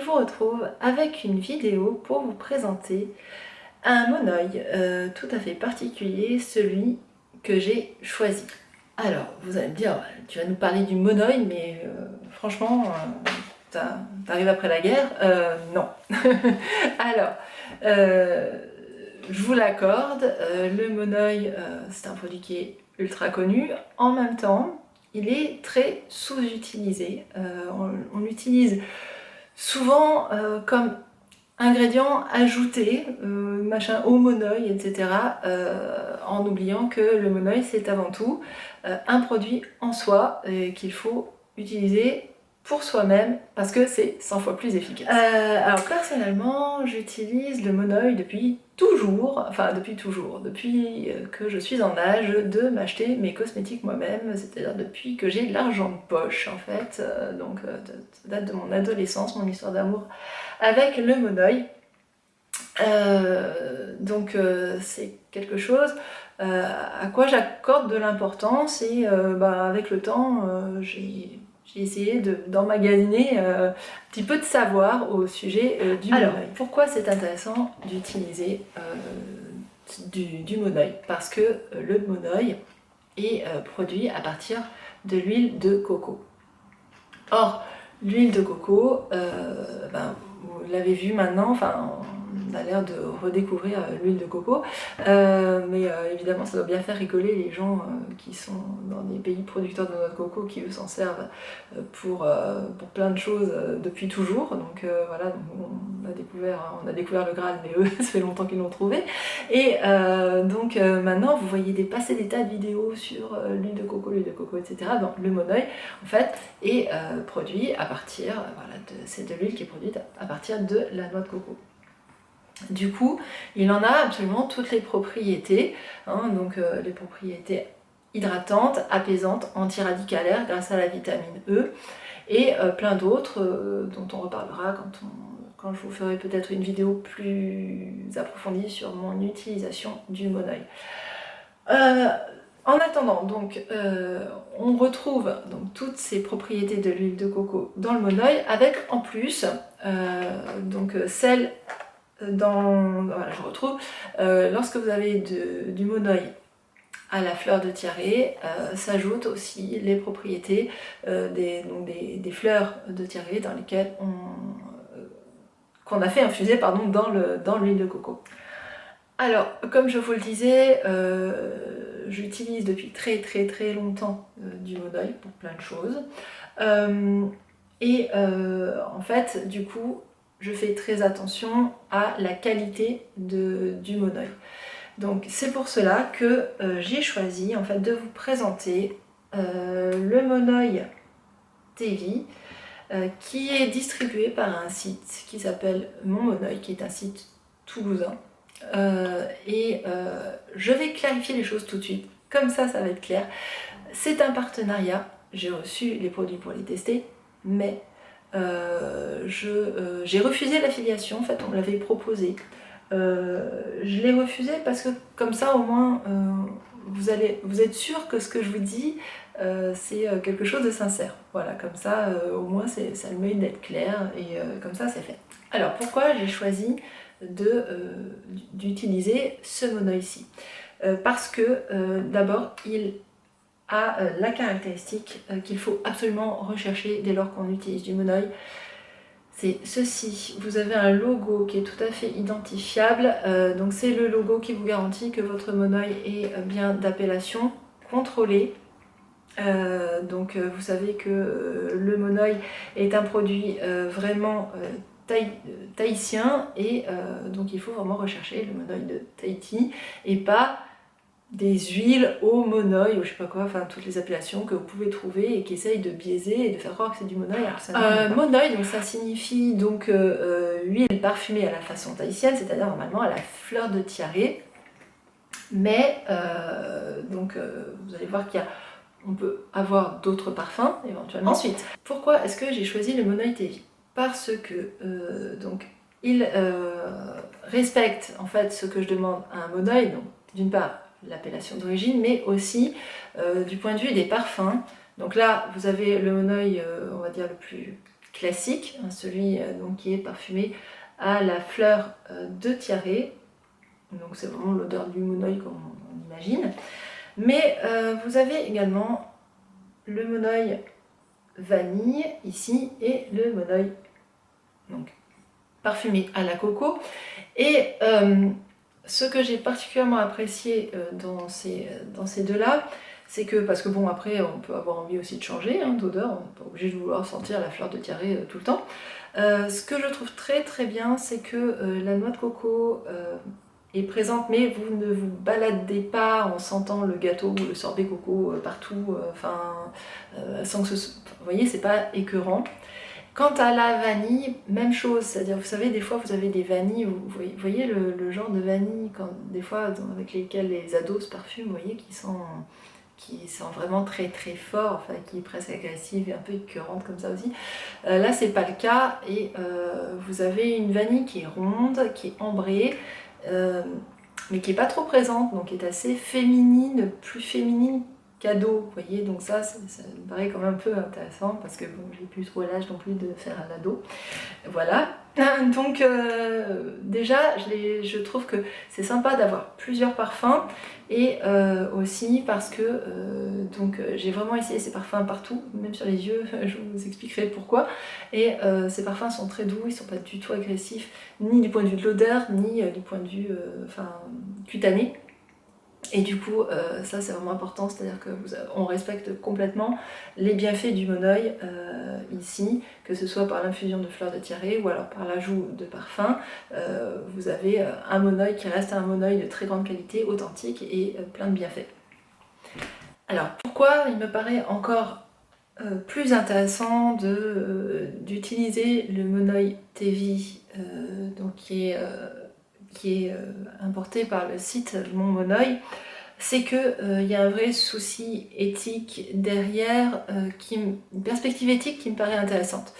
vous retrouve avec une vidéo pour vous présenter un monoeil tout à fait particulier, celui que j'ai choisi. Alors, vous allez me dire, tu vas nous parler du monoeil, mais franchement, t'arrives après la guerre? Non. Alors, je vous l'accorde, le monoeil, c'est un produit qui est ultra connu. En même temps, il est très sous-utilisé. On l'utilise souvent comme ingrédient ajouté, machin au monoeil, etc. En oubliant que le monoeil c'est avant tout un produit en soi qu'il faut utiliser pour soi-même parce que c'est 100 fois plus efficace. Alors personnellement, j'utilise le monoeil depuis que je suis en âge de m'acheter mes cosmétiques moi-même, c'est-à-dire depuis que j'ai de l'argent de poche en fait, ça date de mon adolescence, mon histoire d'amour avec le monoeil. C'est quelque chose à quoi j'accorde de l'importance et avec le temps j'ai essayé d'emmagasiner un petit peu de savoir au sujet du monoeil. Alors, pourquoi c'est intéressant d'utiliser du monoeil? Parce que le monoeil est produit à partir de l'huile de coco. Or, l'huile de coco, vous l'avez vu maintenant, on a l'air de redécouvrir l'huile de coco, évidemment ça doit bien faire rigoler les gens qui sont dans des pays producteurs de noix de coco qui eux s'en servent pour plein de choses depuis toujours. Donc on a découvert le Graal, mais eux ça fait longtemps qu'ils l'ont trouvé. Et maintenant vous voyez passer des tas de vidéos sur l'huile de coco, etc. Donc le monoeil en fait est produit à partir, c'est de l'huile qui est produite à partir de la noix de coco. Du coup, il en a absolument toutes les propriétés, les propriétés hydratantes, apaisantes, antiradicalaires grâce à la vitamine E et plein d'autres dont on reparlera quand je vous ferai peut-être une vidéo plus approfondie sur mon utilisation du monoeil. En attendant, on retrouve toutes ces propriétés de l'huile de coco dans le monoeil avec en plus celle je retrouve lorsque vous avez du monoeil à la fleur de tiare, s'ajoutent aussi les propriétés des fleurs de tiare dans lesquelles qu'on a fait infuser dans l'huile de coco. Alors, comme je vous le disais, j'utilise depuis très très très longtemps du monoeil pour plein de choses. En fait, du coup, je fais très attention à la qualité du monoeil. Donc c'est pour cela que j'ai choisi en fait de vous présenter le monoeil Tevi qui est distribué par un site qui s'appelle Mon Monoeil, qui est un site toulousain. Je vais clarifier les choses tout de suite, comme ça va être clair. C'est un partenariat, j'ai reçu les produits pour les tester, mais j'ai refusé l'affiliation, en fait on me l'avait proposé. Je l'ai refusé parce que comme ça au moins vous êtes sûr que ce que je vous dis c'est quelque chose de sincère. Voilà, comme ça au moins ça le mérite d'être clair et comme ça c'est fait. Alors pourquoi j'ai choisi d'utiliser ce monoeil-ci? Parce que d'abord il a la caractéristique qu'il faut absolument rechercher dès lors qu'on utilise du monoeil. C'est ceci, vous avez un logo qui est tout à fait identifiable, donc c'est le logo qui vous garantit que votre monoeil est bien d'appellation contrôlée. Vous savez que le monoeil est un produit vraiment tahitien et donc il faut vraiment rechercher le monoeil de Tahiti et pas des huiles au monoeil ou je sais pas quoi, toutes les appellations que vous pouvez trouver et qui essayent de biaiser et de faire croire que c'est du monoeil. Monoeil, donc ça signifie huile parfumée à la façon tahitienne, c'est-à-dire normalement à la fleur de tiare. Mais vous allez voir qu'on peut avoir d'autres parfums éventuellement. Ensuite, pourquoi est-ce que j'ai choisi le monoeil Tevi? Parce que il respecte en fait ce que je demande à un monoeil, donc d'une part l'appellation d'origine, mais aussi du point de vue des parfums. Donc là, vous avez le monoeil, on va dire le plus classique, hein, celui donc, qui est parfumé à la fleur de tiare. Donc c'est vraiment l'odeur du monoï comme on imagine. Mais vous avez également le monoï vanille ici et le monoï donc parfumé à la coco. Et ce que j'ai particulièrement apprécié dans ces deux-là, c'est que, parce que bon, après on peut avoir envie aussi de changer d'odeur, on n'est pas obligé de vouloir sentir la fleur de tiare tout le temps. Ce que je trouve très très bien, c'est que la noix de coco est présente, mais vous ne vous baladez pas en sentant le gâteau ou le sorbet coco partout, sans que vous voyez, c'est pas écœurant. Quant à la vanille, même chose, c'est-à-dire, vous savez, des fois vous avez des vanilles, vous voyez le genre de vanille, des fois avec lesquelles les ados se parfument, vous voyez, qui sont vraiment très très forts, enfin, qui est presque agressive et un peu écœurante comme ça aussi. Là, c'est pas le cas, et vous avez une vanille qui est ronde, qui est ambrée, mais qui est pas trop présente, donc qui est assez féminine, plus féminine qu'ado, vous voyez, donc ça me paraît quand même un peu intéressant, parce que bon, j'ai plus trop l'âge non plus de faire un ado. Voilà, donc déjà je trouve que c'est sympa d'avoir plusieurs parfums, et aussi parce que j'ai vraiment essayé ces parfums partout, même sur les yeux, je vous expliquerai pourquoi. Et ces parfums sont très doux, ils sont pas du tout agressifs, ni du point de vue de l'odeur, ni du point de vue cutané. Et du coup, ça c'est vraiment important, c'est-à-dire qu'on respecte complètement les bienfaits du monoï ici, que ce soit par l'infusion de fleurs de tiare ou alors par l'ajout de parfum. Vous avez un monoï qui reste un monoï de très grande qualité, authentique et plein de bienfaits. Alors pourquoi il me paraît encore plus intéressant d'utiliser le monoï Tevi, donc qui est importé par le site Mon Monoï, c'est qu'il y a un vrai souci éthique derrière, une perspective éthique qui me paraît intéressante.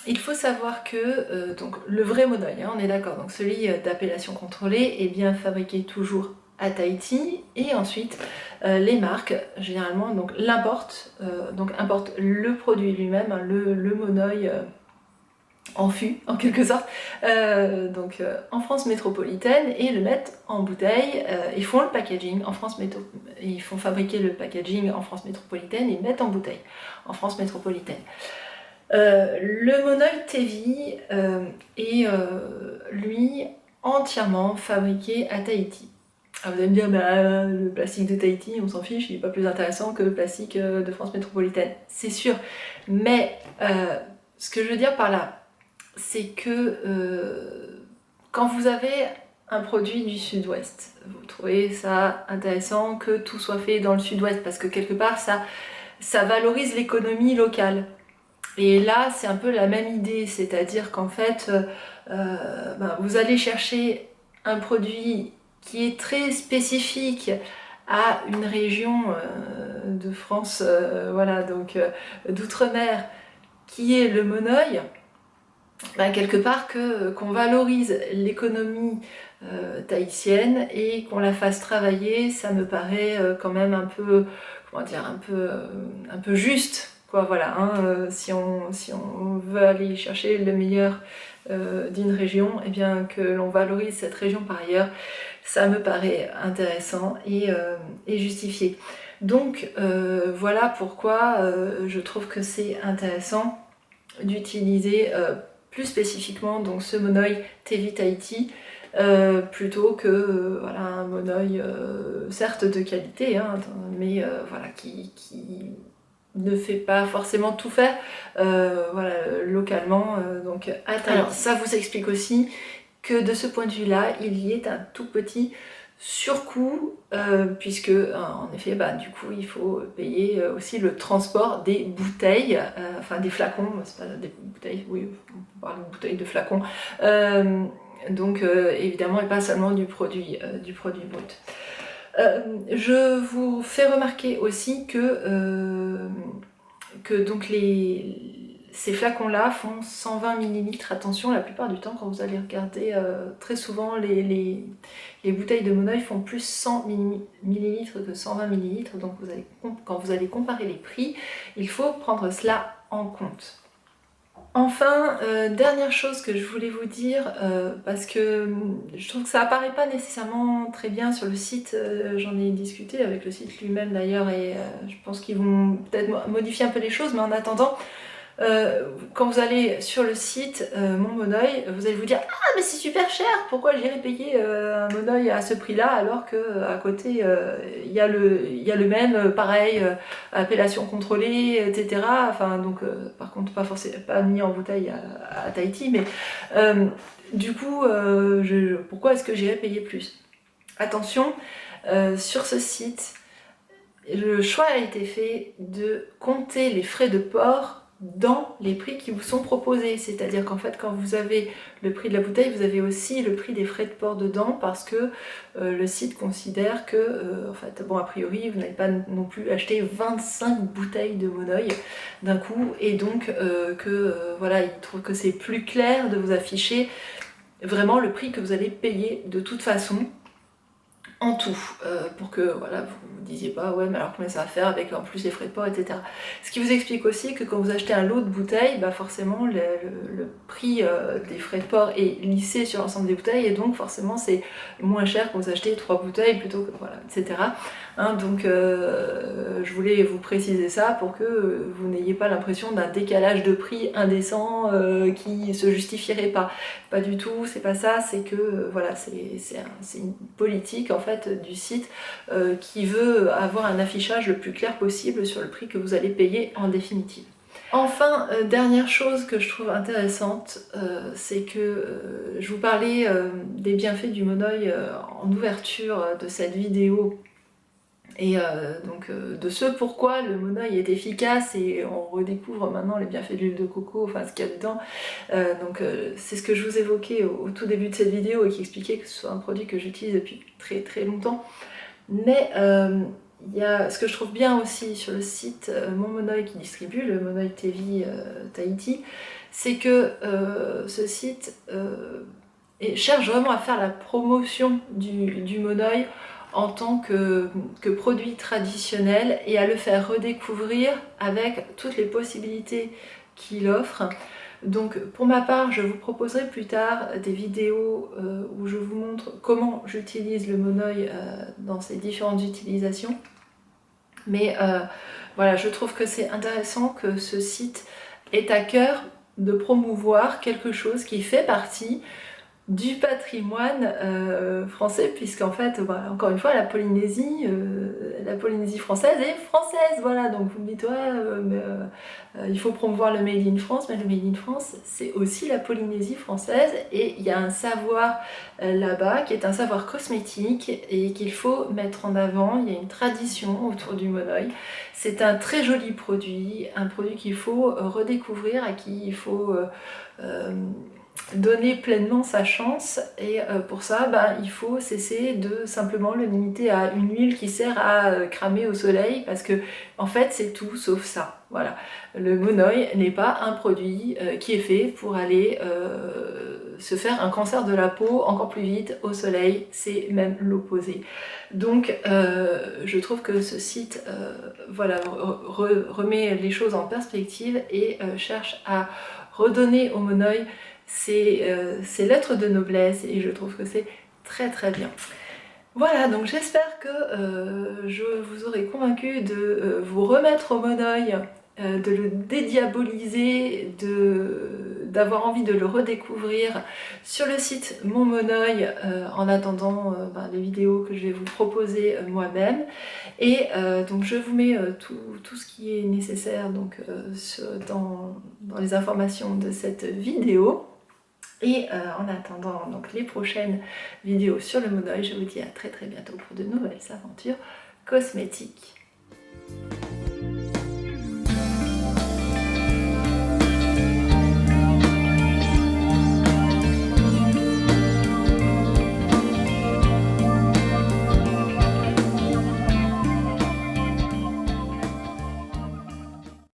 Il faut savoir que donc, le vrai monoï, on est d'accord, donc celui d'appellation contrôlée, est bien fabriqué toujours à Tahiti, et ensuite les marques généralement l'importent, importent le produit lui-même, le monoï en fût en quelque sorte, en France métropolitaine, et le mettent en bouteille, ils font le packaging en France ils font fabriquer le packaging en France métropolitaine et mettent en bouteille en France métropolitaine. Le monoï Tevi est lui entièrement fabriqué à Tahiti. Alors vous allez me dire, le plastique de Tahiti, on s'en fiche, il n'est pas plus intéressant que le plastique de France métropolitaine, c'est sûr, mais ce que je veux dire par là, c'est que quand vous avez un produit du sud-ouest, vous trouvez ça intéressant que tout soit fait dans le sud-ouest, parce que quelque part ça valorise l'économie locale. Et là c'est un peu la même idée, c'est-à-dire qu'en fait vous allez chercher un produit qui est très spécifique à une région de France, d'outre-mer, qui est le monoï. Quelque part qu'on valorise l'économie tahitienne et qu'on la fasse travailler, ça me paraît quand même un peu, un peu juste, quoi, voilà, si on veut aller chercher le meilleur d'une région, et bien que l'on valorise cette région par ailleurs, ça me paraît intéressant et justifié. Donc voilà pourquoi je trouve que c'est intéressant d'utiliser plus spécifiquement donc ce monoï Tevi Tahiti plutôt que un monoï certes de qualité, mais qui ne fait pas forcément tout faire localement donc à Tahiti. Alors ça vous explique aussi que de ce point de vue là il y ait un tout petit surcoût, puisque en effet du coup il faut payer aussi le transport des bouteilles, des flacons, c'est pas des bouteilles, oui on parle de bouteilles, de flacons, évidemment, et pas seulement du produit brut. Je vous fais remarquer aussi que donc ces flacons-là font 120 ml. Attention, la plupart du temps, quand vous allez regarder, très souvent, les bouteilles de monoï font plus 100 ml que 120 ml. Donc quand vous allez comparer les prix, il faut prendre cela en compte. Enfin, dernière chose que je voulais vous dire, parce que je trouve que ça apparaît pas nécessairement très bien sur le site, j'en ai discuté avec le site lui-même d'ailleurs, et je pense qu'ils vont peut-être modifier un peu les choses, mais en attendant, quand vous allez sur le site Mon Monoeil, vous allez vous dire ah mais c'est super cher, pourquoi j'irais payer un Monoeil à ce prix là alors que à côté il y a le même pareil, appellation contrôlée, etc. Enfin donc par contre pas forcément pas mis en bouteille à Tahiti, mais du coup pourquoi est-ce que j'irais payer plus? Attention, sur ce site le choix a été fait de compter les frais de port dans les prix qui vous sont proposés. C'est-à-dire qu'en fait, quand vous avez le prix de la bouteille, vous avez aussi le prix des frais de port dedans, parce que le site considère que, en fait, bon, a priori, vous n'allez pas non plus acheter 25 bouteilles de Monoeil d'un coup, et donc voilà, il trouve que c'est plus clair de vous afficher vraiment le prix que vous allez payer de toute façon en tout, pour que voilà, vous ne disiez pas ouais mais alors combien ça va faire avec en plus les frais de port, etc. Ce qui vous explique aussi que quand vous achetez un lot de bouteilles, bah forcément le prix des frais de port est lissé sur l'ensemble des bouteilles, et donc forcément c'est moins cher quand vous achetez 3 bouteilles plutôt que voilà, etc. Hein, donc je voulais vous préciser ça pour que vous n'ayez pas l'impression d'un décalage de prix indécent qui se justifierait pas. Pas du tout, c'est pas ça, c'est que voilà, c'est une politique en fait du site qui veut avoir un affichage le plus clair possible sur le prix que vous allez payer en définitive. Enfin, dernière chose que je trouve intéressante, c'est que je vous parlais des bienfaits du Monoeil en ouverture de cette vidéo. Et donc de ce pourquoi le Monoeil est efficace, et on redécouvre maintenant les bienfaits de l'huile de coco, enfin ce qu'il y a dedans. C'est ce que je vous évoquais au tout début de cette vidéo et qui expliquait que ce soit un produit que j'utilise depuis très très longtemps. Mais il y a ce que je trouve bien aussi sur le site Mon Monoeil qui distribue le Monoeil TV Tahiti, c'est que ce site cherche vraiment à faire la promotion du Monoeil en tant que produit traditionnel, et à le faire redécouvrir avec toutes les possibilités qu'il offre. Donc pour ma part, je vous proposerai plus tard des vidéos où je vous montre comment j'utilise le Monoeil dans ses différentes utilisations. Mais voilà, je trouve que c'est intéressant que ce site ait à cœur de promouvoir quelque chose qui fait partie du patrimoine français, puisqu'en fait, voilà, encore une fois, la Polynésie française est française, voilà, donc vous me dites, ouais, il faut promouvoir le Made in France, mais le Made in France, c'est aussi la Polynésie française, et il y a un savoir là-bas qui est un savoir cosmétique, et qu'il faut mettre en avant. Il y a une tradition autour du Monoeil. C'est un très joli produit, un produit qu'il faut redécouvrir, à qui il faut donner pleinement sa chance, et pour ça il faut cesser de simplement le limiter à une huile qui sert à cramer au soleil, parce que en fait c'est tout sauf ça. Voilà, le Monoeil n'est pas un produit qui est fait pour aller se faire un cancer de la peau encore plus vite au soleil, c'est même l'opposé. Donc je trouve que ce site voilà, remet les choses en perspective et cherche à redonner au Monoeil ses lettres de noblesse, et je trouve que c'est très très bien. Voilà, donc j'espère que je vous aurai convaincu de vous remettre au Monoeil, de le dédiaboliser, d'avoir envie de le redécouvrir sur le site Mon Monoeil, en attendant les vidéos que je vais vous proposer moi-même. Et donc je vous mets tout ce qui est nécessaire donc, dans les informations de cette vidéo. Et en attendant donc les prochaines vidéos sur le Monoeil, je vous dis à très très bientôt pour de nouvelles aventures cosmétiques.